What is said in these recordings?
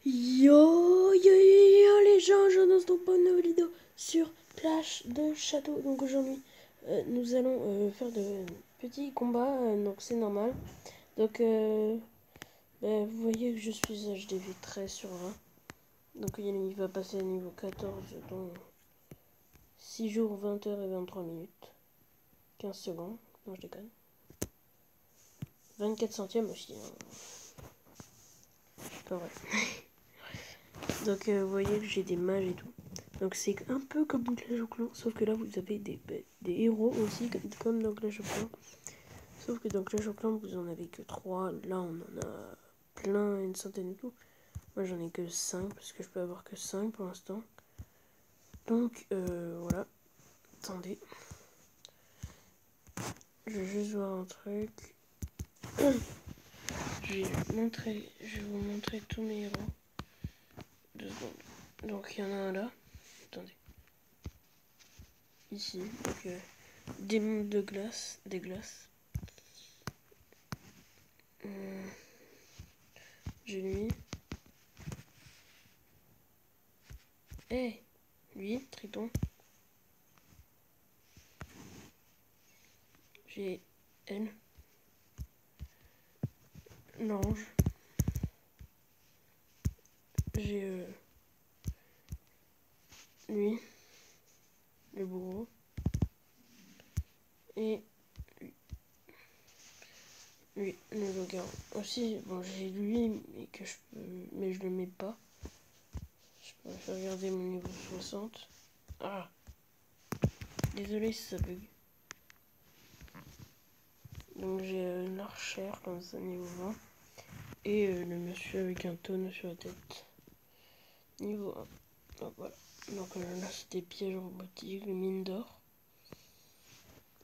Yo, yo, yo, yo, les gens, je n'ose donc pas une nouvelle vidéo sur Clash de Château. Donc aujourd'hui, nous allons faire de petits combats, donc c'est normal. Donc, vous voyez que je suis HDV 13 sur 20. Donc il va passer à niveau 14 dans 6 jours, 20 heures et 23 minutes. 15 secondes, non je déconne. 24 centièmes aussi, hein. Pas vrai. Donc vous voyez que j'ai des mages et tout. Donc c'est un peu comme dans Clash of Clans, sauf que là vous avez des héros aussi, comme dans Clash of Clans. Sauf que dans Clash of Clans vous en avez que 3, là on en a plein, une centaine et tout. Moi j'en ai que 5, parce que je peux avoir que 5 pour l'instant. Donc voilà, attendez. Je vais juste voir un truc. Je vais vous montrer tous mes héros. 2 secondes. Donc il y en a un là, attendez. Ici, donc démon de glace, des glaces. J'ai lui. Lui, Triton. J'ai elle. L'ange. J'ai lui. Le bourreau. Et lui, le loup-garou. Aussi, bon, j'ai lui, mais je le mets pas. Je peux faire regarder mon niveau 60. Ah! Désolé si ça bug. Donc j'ai l'archère comme ça, niveau 20. Et le monsieur avec un tonneau sur la tête. Niveau 1. Donc voilà. Donc là c'est des pièges robotiques, les mines d'or.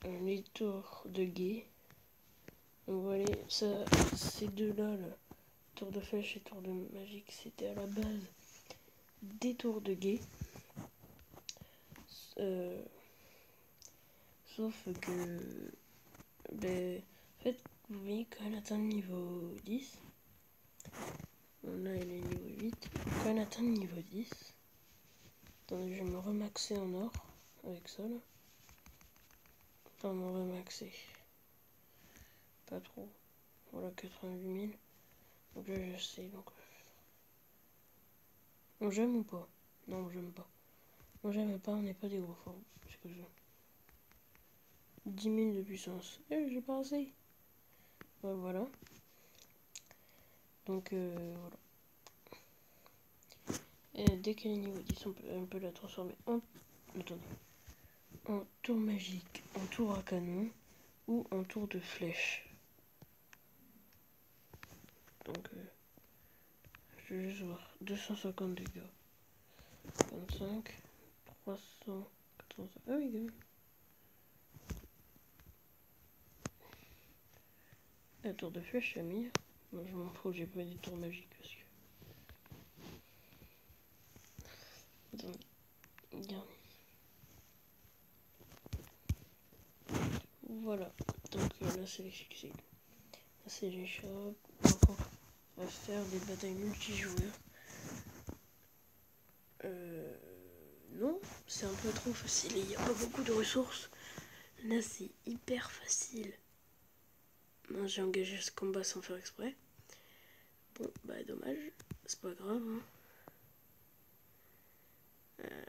Les tours de guet. Donc voilà, ça, ces deux-là, là, tour de flèche et tour de magique, c'était à la base des tours de guet. Sauf que, en fait, vous voyez quand elle atteint le niveau 10, bon, là elle est niveau 8, quand elle atteint le niveau 10, attendez, je vais me remaxer en or avec ça là. Enfin, me remaxer. Pas trop. Voilà, 88 000. Donc là, j'essaie. Donc, on j'aime ou pas? Non, j'aime pas. Moi, j'aime pas, on n'est pas des gros forts. C'est que je... 10 000 de puissance. J'ai pas assez. Ouais, voilà. Donc, voilà. Et dès qu'elle est niveau 10, on peut la transformer en... Attendez. En tour magique, en tour à canon ou en tour de flèche. Donc, je vais juste voir. 250 dégâts. 25. 385. Ah oui, quand même. La tour de flèche, j'ai mis. Moi, je m'en fous, j'ai pas des tours magiques parce que. Attendez. Regardez. Voilà. Donc là, c'est les succès. Là, c'est les shops. Donc, on va faire des batailles multijoueurs. Non, c'est un peu trop facile. Il n'y a pas beaucoup de ressources. Là, c'est hyper facile. Non, j'ai engagé ce combat sans faire exprès. Bon, bah dommage. C'est pas grave. Hein.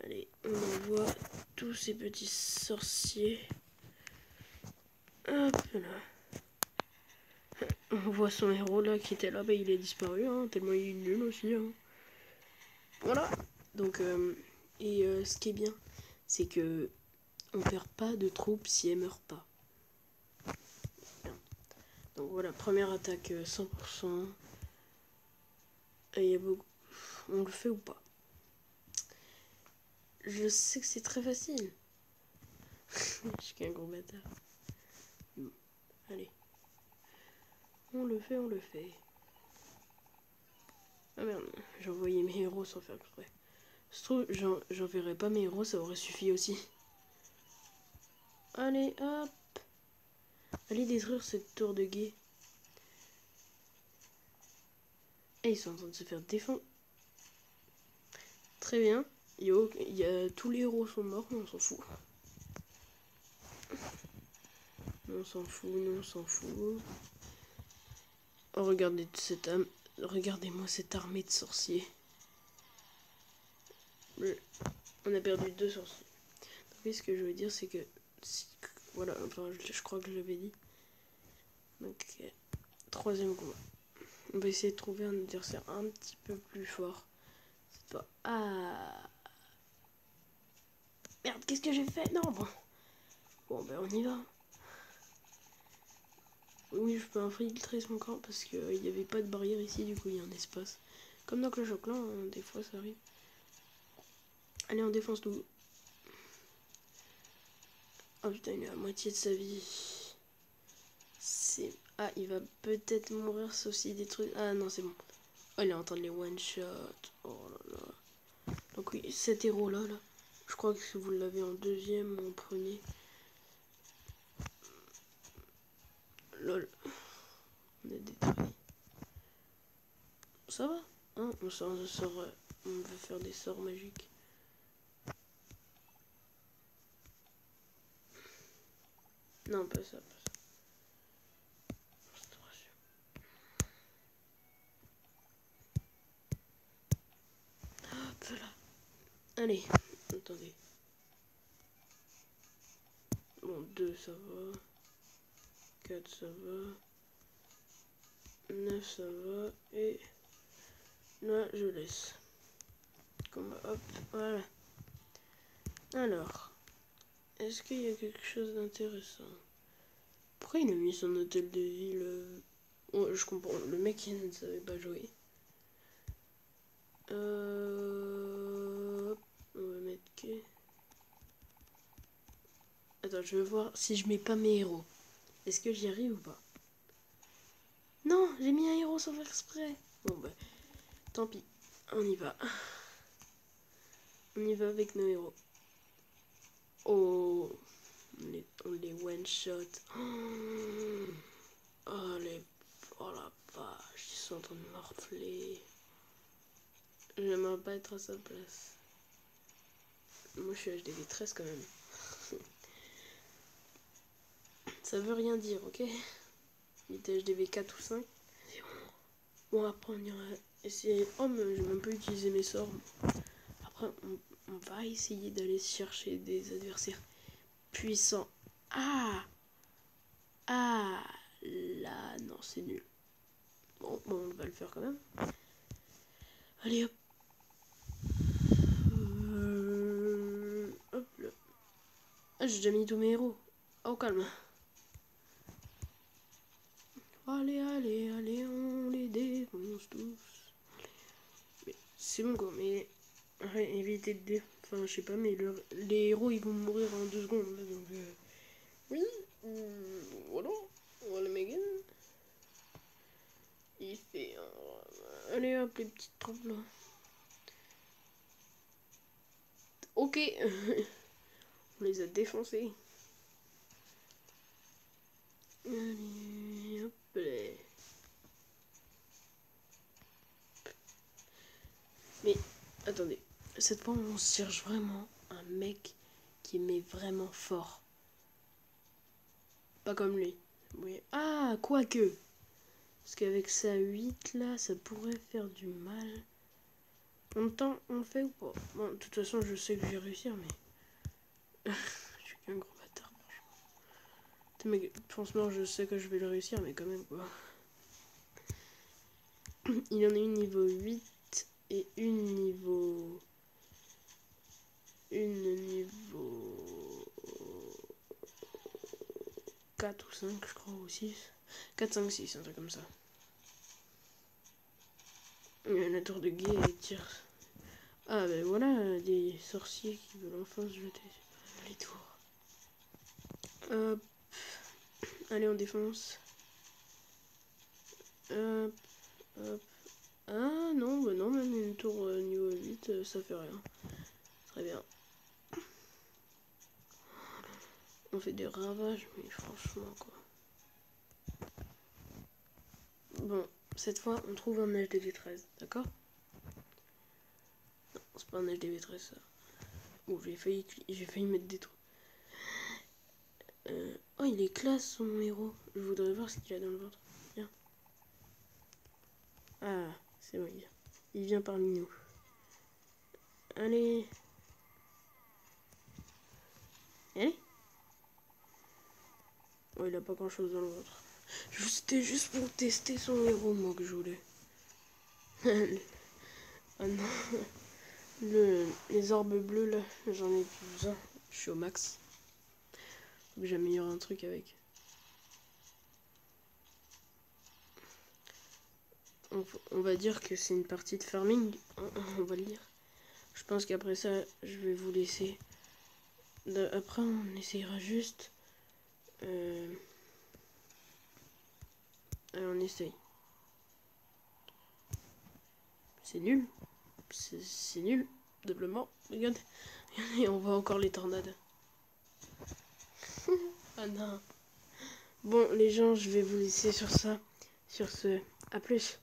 Allez, on envoie tous ces petits sorciers. Hop là. On voit son héros là qui était là, bah il est disparu, hein, tellement il est nul aussi. Hein. Voilà. Donc, ce qui est bien, c'est que on perd pas de troupes si elles meurent pas. Donc voilà, première attaque 100%. Et il y a beaucoup. On le fait ou pas? Je sais que c'est très facile. Je suis qu'un gros bâtard. Bon, allez. On le fait, on le fait. Ah merde, j'ai envoyé mes héros sans faire exprès. Je trouve, j'enverrai pas mes héros, ça aurait suffi aussi. Allez, hop. Allez détruire cette tour de guet. Et ils sont en train de se faire défendre. Très bien. Tous les héros sont morts, mais on s'en fout. On s'en fout, nous on s'en fout. Oh, regardez-moi cette armée de sorciers. On a perdu 2 sorciers. Donc, ce que je veux dire, c'est que... voilà, enfin, je crois que je l'avais dit. Donc, 3e combat. On va essayer de trouver un adversaire un petit peu plus fort. Cette fois. Ah! Merde, qu'est-ce que j'ai fait? Non, bon. Bon, ben, on y va. Oui, je peux infiltrer son camp parce qu'il n'y avait pas de barrière ici, du coup il y a un espace. Comme dans Clash of Clans, hein, des fois ça arrive. Allez, on défonce tout. Oh putain, il a la moitié de sa vie. Ah, il va peut-être mourir sauf s'il détruit... Ah non, c'est bon. Oh, il est en train de les one-shot. Oh là là. Donc oui, cet héros-là, là, je crois que vous l'avez en 2e ou en 1er. Lol. On a détruit. Ça va hein, on va faire des sorts magiques. Non, pas ça, pas ça. Hop là. Allez, attendez. Bon, 2 ça va. 4 ça va. 9 ça va. Et là, je laisse. Comme hop, voilà. Alors, est-ce qu'il y a quelque chose d'intéressant? Pourquoi il a mis son hôtel de ville? Oh, je comprends, le mec il ne savait pas jouer. On va mettre que... Attends, je vais voir si je mets pas mes héros. Est-ce que j'y arrive ou pas? Non, j'ai mis un héros sans faire exprès. Bon bah, tant pis. On y va. On y va avec nos héros. Oh, on les one shot. Oh, oh la vache, ils sont en train de morfler. J'aimerais pas être à sa place. Moi je suis HDV 13 quand même. Ça veut rien dire, ok? Il était HDV 4 ou 5. Bon, après on ira essayer. Oh, mais j'ai même pas utilisé mes sorts. Après, on va essayer d'aller chercher des adversaires puissants. Ah! Ah! Là, non, c'est nul. Bon, on va le faire quand même. Allez, hop. Hop là. Ah, j'ai déjà mis tous mes héros. Oh, calme. Allez, allez, allez, on les défonce tous. C'est bon quoi, mais évitez de enfin je sais pas, mais les héros ils vont mourir en 2 secondes. Donc oui, voilà, voilà Megan. Il fait allez hop les petites troupes là. Ok, on les a défoncés. Allez, hop là. Mais attendez, cette fois on cherche vraiment un mec qui met vraiment fort. Pas comme lui. Oui. Ah, quoique. Parce qu'avec sa 8 là, ça pourrait faire du mal. En même temps, on le fait ou pas? Bon, de toute façon, je sais que je vais réussir, mais... je suis qu'un gros bâtard, franchement. Mais, franchement, je sais que je vais le réussir, mais quand même, quoi. Il y en a une niveau 8 et une niveau... Une niveau... 4 ou 5, je crois, ou 6. 4, 5, 6, un truc comme ça. Il y a la tour de guet et tire. Ah ben voilà, des sorciers qui veulent enfin se jeter sur les tours. Hop. Allez, on défonce. Hop. Hop. Ah non, bah non, même une tour niveau 8, ça fait rien. Très bien. On fait des ravages, mais franchement quoi. Bon, cette fois on trouve un HDV 13, d'accord? c'est pas un HD maîtresse ça. Oh, j'ai failli mettre des trucs. Oh, il est classe son héros. Je voudrais voir ce qu'il a dans le ventre. Viens. Ah, c'est bon, il vient parmi nous. Allez. Allez. Oh, il a pas grand chose dans le ventre. C'était juste pour tester son héros, moi, que je voulais. Ah non. Les orbes bleus, là, j'en ai plus besoin. Je suis au max. Faut que j'améliore un truc avec. On va dire que c'est une partie de farming. On va le dire. Je pense qu'après ça, je vais vous laisser. Après, on essayera juste. Allez, on essaye. C'est nul. C'est nul. Doublement. Regarde. Et on voit encore les tornades. Ah non. Bon, les gens, je vais vous laisser sur ça. Sur ce, à plus.